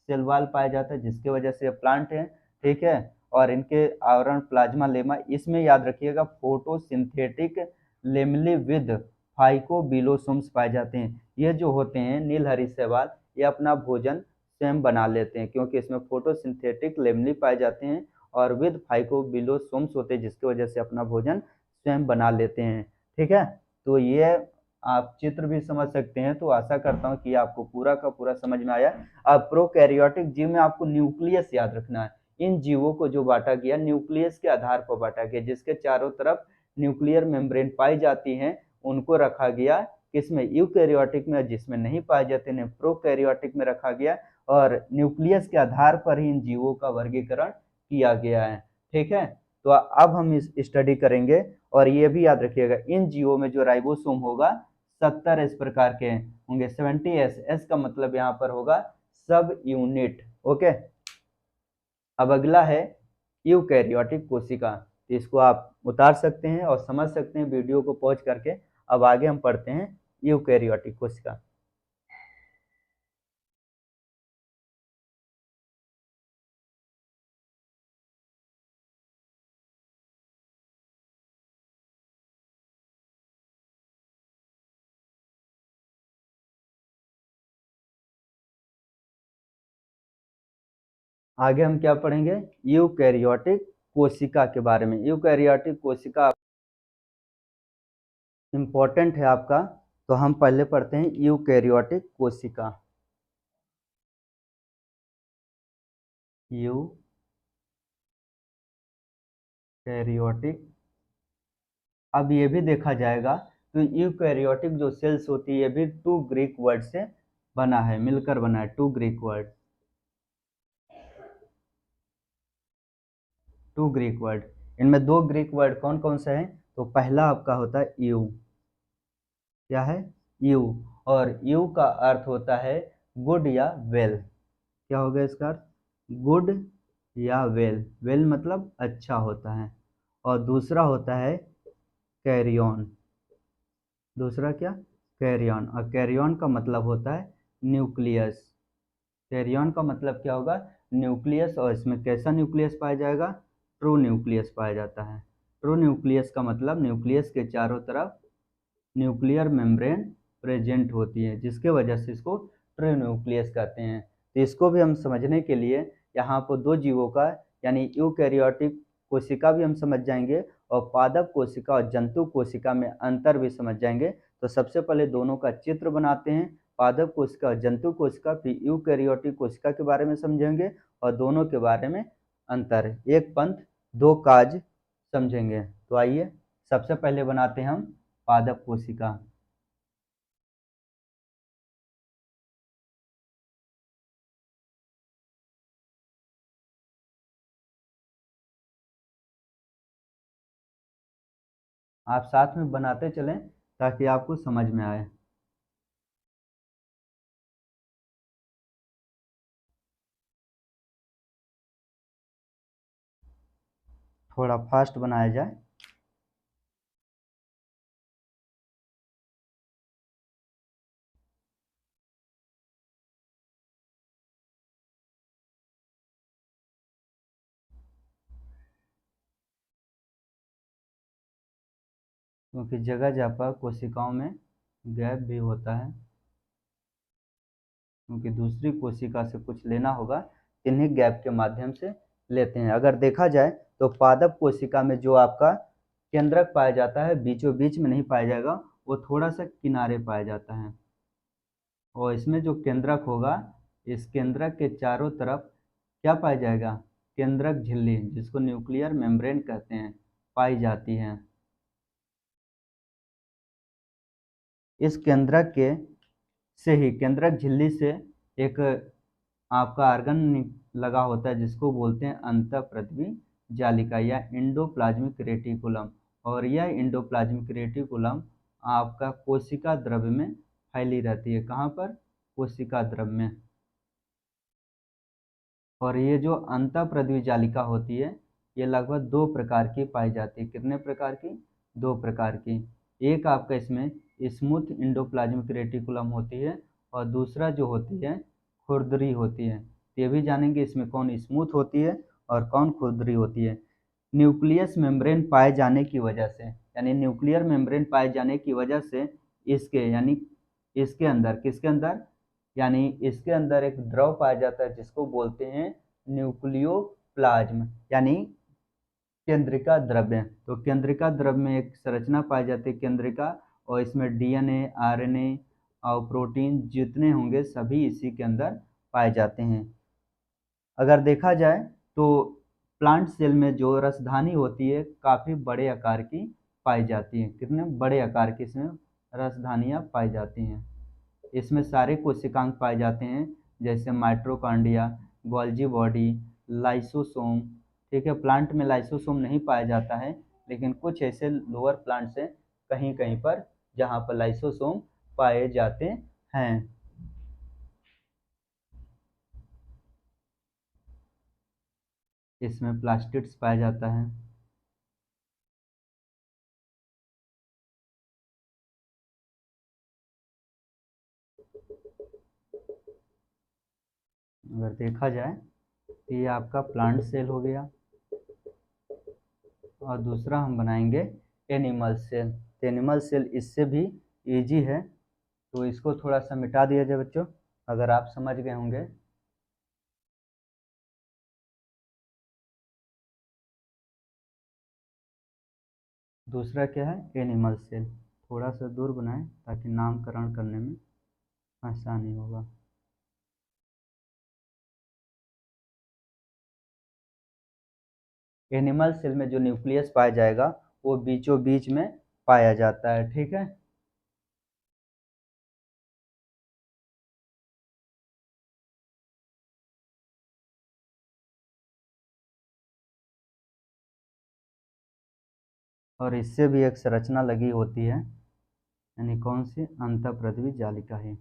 सेलवाल पाया जाता है, जिसकी वजह से प्लांट है, ठीक है। और इनके आवरण प्लाज्मा लेमा, इसमें याद रखिएगा फोटोसिंथेटिक लेमलिविद फाइकोबिलोसोम्स पाए जाते हैं। ये जो होते हैं नीलहरी शैवाल, ये अपना भोजन स्वयं बना लेते हैं, क्योंकि इसमें फोटोसिंथेटिक लेमली पाए जाते हैं और विद फाइकोबिलोसोम्स होते हैं, जिसकी वजह से अपना भोजन स्वयं बना लेते हैं, ठीक है। तो ये आप चित्र भी समझ सकते हैं। तो आशा करता हूँ कि आपको पूरा का पूरा समझ में आया। अब प्रोकैरियोटिक जीव में आपको न्यूक्लियस याद रखना है। इन जीवों को जो बांटा गया न्यूक्लियस के आधार पर बांटा गया, जिसके चारों तरफ न्यूक्लियर मेम्ब्रेन पाई जाती हैं, उनको रखा गया किसमें, यूकैरियोटिक में, जिसमें नहीं पाए जाते हैं प्रोकैरियोटिक में रखा गया, और न्यूक्लियस के आधार पर ही इन जीवों का वर्गीकरण किया गया है, ठीक है। तो अब हम इस स्टडी करेंगे, और ये भी याद रखिएगा इन जीवों में जो राइबोसोम होगा 70 इस प्रकार के होंगे, 70 एस का मतलब यहाँ पर होगा सब यूनिट, ओके। अब अगला है यूकैरियोटिक कोशिका। तो इसको आप उतार सकते हैं और समझ सकते हैं वीडियो को पॉज करके। अब आगे हम पढ़ते हैं यूकैरियोटिक कोशिका। आगे हम क्या पढ़ेंगे, यूकैरियोटिक कोशिका के बारे में। यूकैरियोटिक कोशिका इंपॉर्टेंट है आपका, तो हम पहले पढ़ते हैं यूकैरियोटिक कोशिका। यूकैरियोटिक, अब ये भी देखा जाएगा तो यूकैरियोटिक जो सेल्स होती है ये भी 2 ग्रीक वर्ड से बना है, मिलकर बना है, 2 ग्रीक वर्ड, 2 ग्रीक वर्ड। इनमें 2 ग्रीक वर्ड कौन कौन से हैं, तो पहला आपका होता है यू, क्या है, यू, और यू का अर्थ होता है गुड या वेल। क्या होगा इसका अर्थ, गुड या वेल, वेल मतलब अच्छा होता है। और दूसरा होता है कैरियन, दूसरा क्या, कैरियन, और कैरियन का मतलब होता है न्यूक्लियस। कैरियन का मतलब क्या होगा, न्यूक्लियस, और इसमें कैसा न्यूक्लियस पाया जाएगा, ट्रू न्यूक्लियस पाया जाता है। ट्रू न्यूक्लियस का मतलब न्यूक्लियस के चारों तरफ न्यूक्लियर मेम्ब्रेन प्रेजेंट होती है, जिसके वजह से इसको ट्रू न्यूक्लियस कहते हैं। तो इसको भी हम समझने के लिए यहाँ पर 2 जीवों का, यानी यूकैरियोटिक कोशिका भी हम समझ जाएंगे, और पादप कोशिका और जंतु कोशिका में अंतर भी समझ जाएंगे। तो सबसे पहले दोनों का चित्र बनाते हैं, पादप कोशिका और जंतु कोशिका, फिर यूकैरियोटिक कोशिका के बारे में समझेंगे, और दोनों के बारे में अंतर, एक पंथ दो काज समझेंगे। तो आइए सबसे पहले बनाते हैं हम पादप कोशिका। आप साथ में बनाते चलें ताकि आपको समझ में आए। थोड़ा फास्ट बनाया जाए। क्योंकि जगह जगह पर कोशिकाओं में गैप भी होता है, क्योंकि दूसरी कोशिका से कुछ लेना होगा, इन्हीं गैप के माध्यम से लेते हैं। अगर देखा जाए तो पादप कोशिका में जो आपका केंद्रक पाया जाता है, बीचों बीच में नहीं पाया जाएगा, वो थोड़ा सा किनारे पाया जाता है। और इसमें जो केंद्रक होगा, इस केंद्रक के चारों तरफ क्या पाया जाएगा, केंद्रक झिल्ली, जिसको न्यूक्लियर मेम्ब्रेन कहते हैं, पाई जाती है। इस केंद्रक के से ही, केंद्रक झिल्ली से एक आपका आर्गन लगा होता है जिसको बोलते हैं अंतःप्रद्वी जालिका या इंडोप्लाज्मिक रेटिकुलम। और यह इंडोप्लाज्मिक रेटिकुलम आपका कोशिका द्रव्य में फैली रहती है। कहाँ पर, कोशिका द्रव्य में। और ये जो अंतःप्रद्वी जालिका होती है, ये लगभग 2 प्रकार की पाई जाती है। कितने प्रकार की, 2 प्रकार की। एक आपका इसमें स्मूथ इंडोप्लाज्मिक रेटिकुलम होती है, और दूसरा जो होती है खुरदरी होती है। ये भी जानेंगे इसमें कौन स्मूथ होती है और कौन खुरदरी होती है। न्यूक्लियस मेम्ब्रेन पाए जाने की वजह से, यानी न्यूक्लियर मेम्ब्रेन पाए जाने की वजह से इसके, यानी इसके अंदर, किसके अंदर, यानी इसके अंदर एक द्रव पाया जाता है जिसको बोलते हैं न्यूक्लियोप्लाज्म, यानी केंद्रिका द्रव्य। तो केंद्रिका द्रव्य में एक संरचना पाई जाती है केंद्रिका, और इसमें डीएनए, आरएनए और प्रोटीन जितने होंगे सभी इसी के अंदर पाए जाते हैं। अगर देखा जाए तो प्लांट सेल में जो रसधानी होती है काफ़ी बड़े आकार की पाई जाती है। कितने बड़े आकार की इसमें रसधानियाँ पाई जाती हैं। इसमें सारे कोशिकांग पाए जाते हैं, जैसे माइटोकॉन्ड्रिया, गोल्जी बॉडी, लाइसोसोम। ठीक है, प्लांट में लाइसोसोम नहीं पाया जाता है, लेकिन कुछ ऐसे लोअर प्लांट्स हैं कहीं कहीं पर जहाँ पर लाइसोसोम पाए जाते हैं। इसमें प्लास्टिड्स पाया जाता है। अगर देखा जाए तो ये आपका प्लांट सेल हो गया, और दूसरा हम बनाएंगे एनिमल सेल। तो एनिमल सेल इससे भी इजी है, तो इसको थोड़ा सा मिटा दिया जाए बच्चों, अगर आप समझ गए होंगे। दूसरा क्या है, एनिमल सेल। थोड़ा सा दूर बनाएं ताकि नामकरण करने में आसानी होगा। एनिमल सेल में जो न्यूक्लियस पाया जाएगा वो बीचों बीच में पाया जाता है। ठीक है, और इससे भी एक संरचना लगी होती है, यानी कौन सी, अंतःप्रद्वी जालिका है।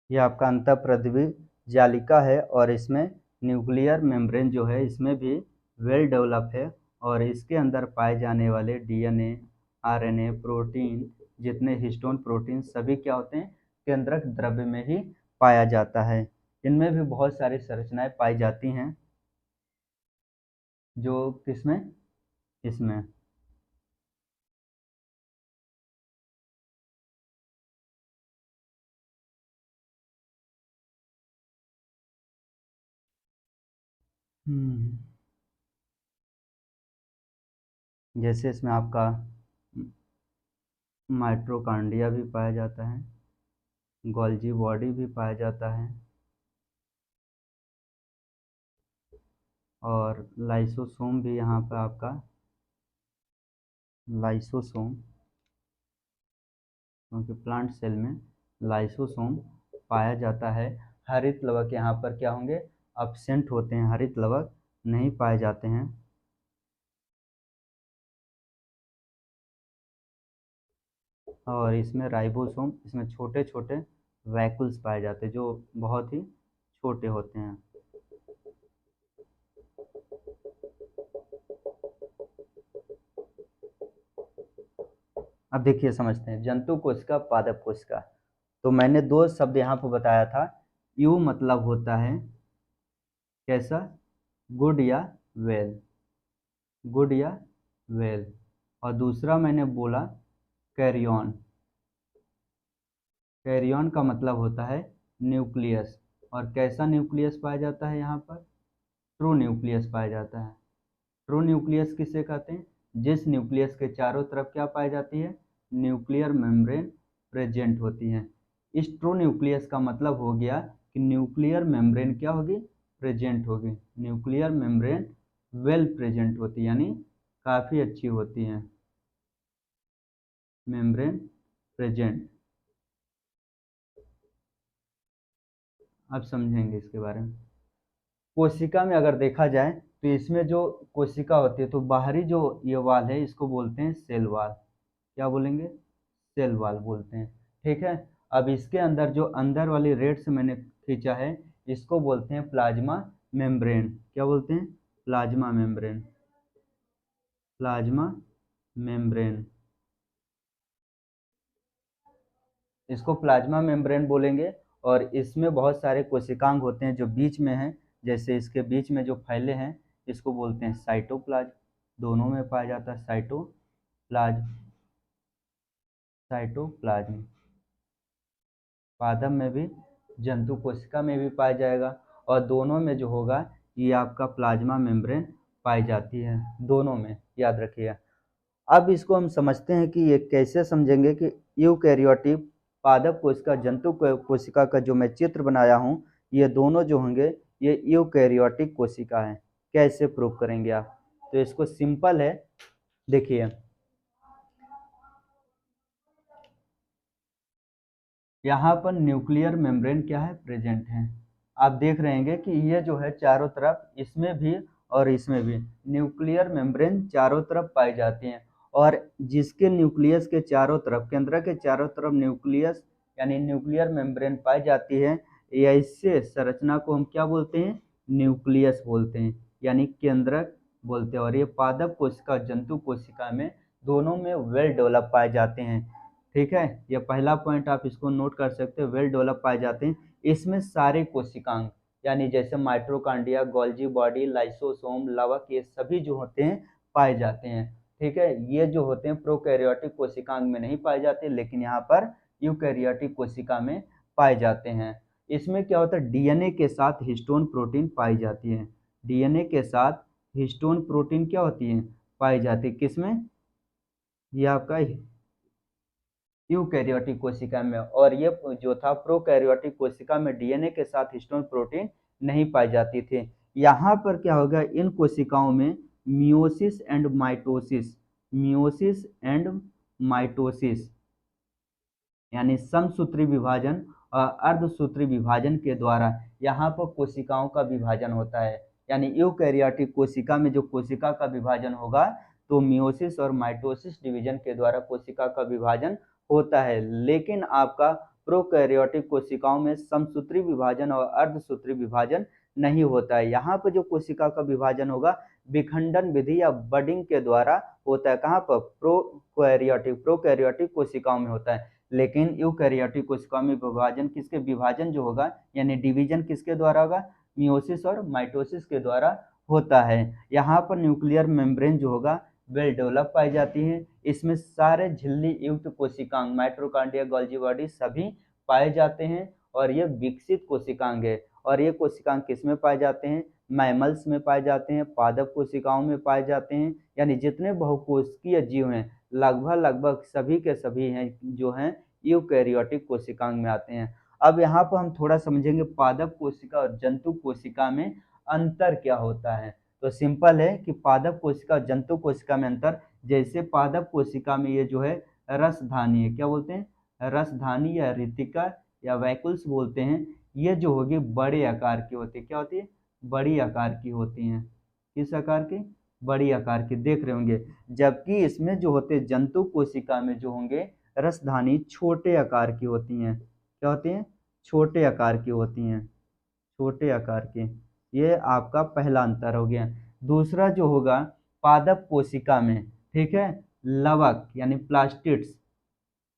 ये आपका अंतःप्रद्वी जालिका है, और इसमें न्यूक्लियर मेम्ब्रेन जो है इसमें भी वेल डेवलप है, और इसके अंदर पाए जाने वाले डीएनए, आरएनए, प्रोटीन, जितने हिस्टोन प्रोटीन सभी क्या होते हैं, केंद्रक द्रव्य में ही पाया जाता है। इनमें भी बहुत सारी संरचनाएं पाई जाती हैं, जो किसमें, इसमें। जैसे इसमें आपका माइटोकॉन्ड्रिया भी पाया जाता है, गोल्जी बॉडी भी पाया जाता है, और लाइसोसोम भी यहाँ पर आपका, लाइसोसोम, क्योंकि प्लांट सेल में लाइसोसोम पाया जाता है। हरित लवक यहाँ पर क्या होंगे, अब्सेंट होते हैं, हरित लवक नहीं पाए जाते हैं। और इसमें राइबोसोम, इसमें छोटे छोटे वैक्यूल्स पाए जाते हैं जो बहुत ही छोटे होते हैं। अब देखिए समझते हैं, जंतु कोशिका पादप कोशिका। तो मैंने दो शब्द यहाँ पर बताया था। यू मतलब होता है कैसा, गुड या वेल, गुड या वेल। और दूसरा मैंने बोला कैरियन, कैरियन का मतलब होता है न्यूक्लियस। और कैसा न्यूक्लियस पाया जाता है यहाँ पर, ट्रू न्यूक्लियस पाया जाता है। ट्रू न्यूक्लियस किसे कहते हैं, जिस न्यूक्लियस के चारों तरफ क्या पाई जाती है, न्यूक्लियर मेम्ब्रेन प्रेजेंट होती है। इस ट्रू न्यूक्लियस का मतलब हो गया कि न्यूक्लियर मेम्ब्रेन क्या होगी, प्रेजेंट होगी। न्यूक्लियर मेम्ब्रेन वेल प्रेजेंट होती है, यानी काफ़ी अच्छी होती है, मेम्ब्रेन प्रेजेंट। अब समझेंगे इसके बारे में। कोशिका में अगर देखा जाए तो इसमें जो कोशिका होती है, तो बाहरी जो ये वाल है इसको बोलते हैं सेल वाल। क्या बोलेंगे, सेल वाल बोलते हैं। ठीक है। अब इसके अंदर जो अंदर वाली रेड से मैंने खींचा है, इसको बोलते हैं प्लाज्मा मेम्ब्रेन। क्या बोलते हैं, प्लाज्मा मेम्ब्रेन, प्लाज्मा मेम्ब्रेन। इसको प्लाज्मा मेम्ब्रेन बोलेंगे। और इसमें बहुत सारे कोशिकांग होते हैं जो बीच में हैं, जैसे इसके बीच में जो फैले हैं इसको बोलते हैं साइटोप्लाज्म। दोनों में पाया जाता है साइटोप्लाज्म, साइटोप्लाज्म। पादप में भी, जंतु कोशिका में भी पाया जाएगा, और दोनों में जो होगा ये आपका प्लाज्मा मेम्ब्रेन पाई जाती है, दोनों में, याद रखिएगा। अब इसको हम समझते हैं कि ये कैसे समझेंगे कि यूकैरियोटिक पादप कोशिका, जंतु कोशिका का जो मैं चित्र बनाया हूँ, ये दोनों जो होंगे ये यूकैरियोटिक कोशिका हैं। कैसे प्रूव करेंगे आप, तो इसको सिंपल है, देखिए यहाँ पर न्यूक्लियर मेम्ब्रेन क्या है, प्रेजेंट है। आप देख रहे हैं कि ये जो है चारों तरफ, इसमें भी और इसमें भी न्यूक्लियर मेम्ब्रेन चारों तरफ पाई जाती हैं। और जिसके न्यूक्लियस के चारों तरफ, केंद्र के चारों तरफ न्यूक्लियस यानी न्यूक्लियर मेम्ब्रेन पाई जाती है, ऐसे संरचना को हम क्या बोलते हैं, न्यूक्लियस बोलते हैं, यानी केंद्रक बोलते हैं। और ये पादप कोशिका, जंतु कोशिका में दोनों में वेल डेवलप पाए जाते हैं। ठीक है, ये पहला पॉइंट आप इसको नोट कर सकते हो, वेल डेवलप पाए जाते हैं। इसमें सारे कोशिकांग यानी जैसे माइटोकॉन्ड्रिया, गोल्जी बॉडी, लाइसोसोम, लवक, ये सभी जो होते हैं पाए जाते हैं। ठीक है, ये जो होते हैं प्रोकैरियोटिक कोशिकांग में नहीं पाए जाते, लेकिन यहाँ पर यूकैरियोटिक कोशिका में पाए जाते हैं। इसमें क्या होता है, डीएनए के साथ हिस्टोन प्रोटीन पाई जाती है। डीएनए के साथ हिस्टोन प्रोटीन क्या होती है, पाई जाती है। किसमें, ये आपका यूकैरियोटिक कोशिका में। और ये जो था प्रोकैरियोटिक कोशिका में डीएनए के साथ हिस्टोन प्रोटीन नहीं पाई जाती थी। यहाँ पर क्या होगा, इन कोशिकाओं में meiosis and mitosis, meiosis and mitosis यानी समसूत्री विभाजन और अर्धसूत्री विभाजन के द्वारा यहाँ पर कोशिकाओं का विभाजन होता है। यानी यूकैरियोटिक कोशिका में जो कोशिका का विभाजन होगा, तो मियोसिस और माइटोसिस डिवीजन के द्वारा कोशिका का विभाजन होता है। लेकिन आपका प्रोकैरियोटिक कोशिकाओं में समसूत्री विभाजन और अर्धसूत्री विभाजन नहीं होता है। यहाँ पर जो कोशिका का विभाजन होगा विखंडन विधि या बडिंग के द्वारा होता है। कहाँ पर, प्रोकैरियोटिक कोशिकाओं में होता है। लेकिन यूकैरियोटिक कोशिकाओं में विभाजन किसके, विभाजन जो होगा यानी डिवीजन किसके द्वारा होगा, मियोसिस और माइटोसिस के द्वारा होता है। यहाँ पर न्यूक्लियर मेम्ब्रेन जो होगा वेल डेवलप पाई जाती है। इसमें सारे झिल्ली युक्त कोशिकांग, माइटोकॉन्ड्रिया, गोल्जी बॉडी सभी पाए जाते हैं। और ये विकसित कोशिकांग है। और ये कोशिकांग किस में पाए जाते हैं, मैमल्स में पाए जाते हैं, पादप कोशिकाओं में पाए जाते हैं। यानी जितने बहुकोशिकीय जीव हैं लगभग सभी के सभी हैं जो हैं यूकैरियोटिक कोशिकांग में आते हैं। अब यहाँ पर हम थोड़ा समझेंगे पादप कोशिका और जंतु कोशिका में अंतर क्या होता है। तो सिंपल है कि पादप कोशिका और जंतु कोशिका में अंतर, जैसे पादप कोशिका में ये जो है रसधानी है, क्या बोलते हैं, रसधानी या रितिका या वैकुल्स बोलते हैं। ये जो होगी बड़े आकार की होती है, क्या होती है, बड़ी आकार की होती हैं। किस आकार की, बड़ी आकार की, देख रहे होंगे। जबकि इसमें जो होते हैं जंतु कोशिका में जो होंगे रसधानी छोटे आकार की होती हैं। क्या होती हैं, छोटे आकार की होती हैं, छोटे आकार की। ये आपका पहला अंतर हो गया। दूसरा जो होगा पादप कोशिका में, ठीक है, लवक यानी प्लास्टिड्स,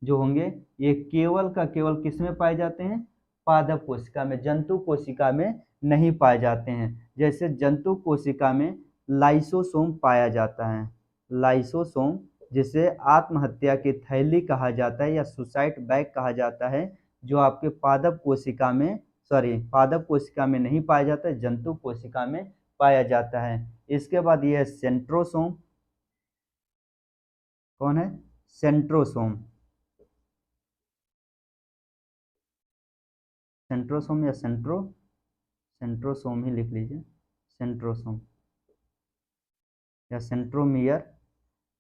जो होंगे ये केवल का केवल किस में पाए जाते हैं, पादप कोशिका में, जंतु कोशिका में नहीं पाए जाते हैं। जैसे जंतु कोशिका में लाइसोसोम पाया जाता है, लाइसोसोम जिसे आत्महत्या की थैली कहा जाता है या सुसाइड बैग कहा जाता है, जो आपके पादप कोशिका में, सॉरी पादप कोशिका में नहीं पाया जाता है, जंतु कोशिका में पाया जाता है। इसके बाद ये सेंट्रोसोम, कौन है, सेंट्रोसोम, सेंट्रोसोम या सेंट्रोसोम ही लिख लीजिए, सेंट्रोसोम या सेंट्रोमियर।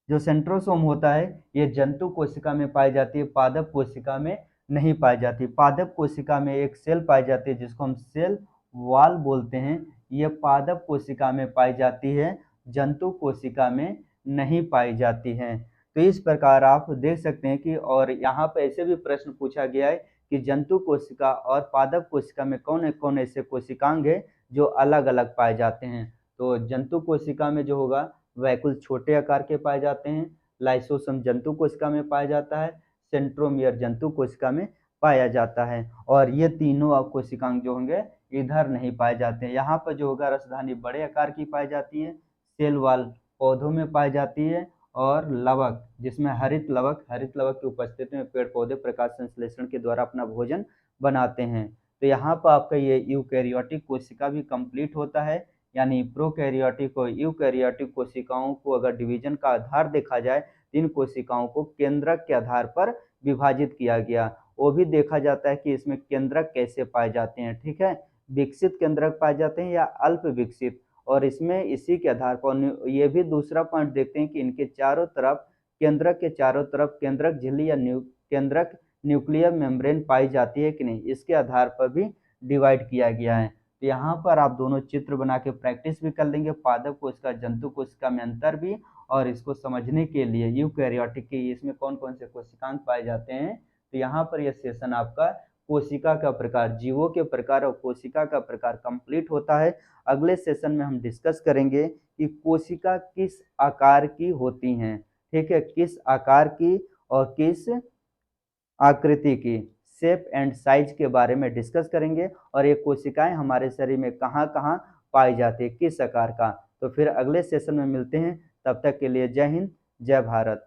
जो सेंट्रोसोम होता है ये जंतु कोशिका में पाई जाती है, पादप कोशिका में नहीं पाई जाती। पादप कोशिका में एक सेल पाई जाती है जिसको हम सेल वॉल बोलते हैं, ये पादप कोशिका में पाई जाती है, जंतु कोशिका में नहीं पाई जाती है। तो इस प्रकार आप देख सकते हैं कि, और यहाँ पर ऐसे भी प्रश्न पूछा गया है कि जंतु कोशिका और पादप कोशिका में कौन कौन ऐसे कोशिकांग है जो अलग अलग पाए जाते हैं। तो जंतु कोशिका में जो होगा वैकुल छोटे आकार के पाए जाते हैं, लाइसोसोम जंतु कोशिका में पाया जाता है, सेंट्रोमियर जंतु कोशिका में पाया जाता है, और ये तीनों कोशिकांग जो होंगे इधर नहीं पाए जाते हैं। यहाँ पर जो होगा रसधानी बड़े आकार की पाई जाती है, सेल वाल पौधों में पाई जाती है, और लवक जिसमें हरित लवक की उपस्थिति में पेड़ पौधे प्रकाश संश्लेषण के द्वारा अपना भोजन बनाते हैं। तो यहाँ पर आपका ये यूकैरियोटिक कोशिका भी कंप्लीट होता है, यानी प्रोकैरियोटिक और यूकैरियोटिक कोशिकाओं को अगर डिवीजन का आधार देखा जाए, इन कोशिकाओं को केंद्रक के आधार पर विभाजित किया गया। वो भी देखा जाता है कि इसमें केंद्रक कैसे पाए जाते हैं, ठीक है, विकसित केंद्रक पाए जाते हैं या अल्प विकसित, और इसमें इसी के आधार पर ये भी दूसरा पॉइंट देखते हैं कि इनके चारों तरफ, केंद्रक के चारों तरफ केंद्रक झिल्ली या केंद्रक न्यूक्लियर मेम्ब्रेन पाई जाती है कि नहीं, इसके आधार पर भी डिवाइड किया गया है। तो यहाँ पर आप दोनों चित्र बना के प्रैक्टिस भी कर लेंगे, पादप कोशिका जंतु कोशिका में अंतर भी, और इसको समझने के लिए यूकैरियोटिक के इसमें कौन कौन से कोशिकांग पाए जाते हैं। तो यहाँ पर यह सेशन आपका कोशिका का प्रकार, जीवों के प्रकार और कोशिका का प्रकार कंप्लीट होता है। अगले सेशन में हम डिस्कस करेंगे कि कोशिका किस आकार की होती हैं, ठीक है, किस आकार की और किस आकृति की, शेप एंड साइज के बारे में डिस्कस करेंगे, और ये कोशिकाएं हमारे शरीर में कहाँ कहाँ पाई जाती है, किस आकार का। तो फिर अगले सेशन में मिलते हैं, तब तक के लिए जय हिंद, जय भारत।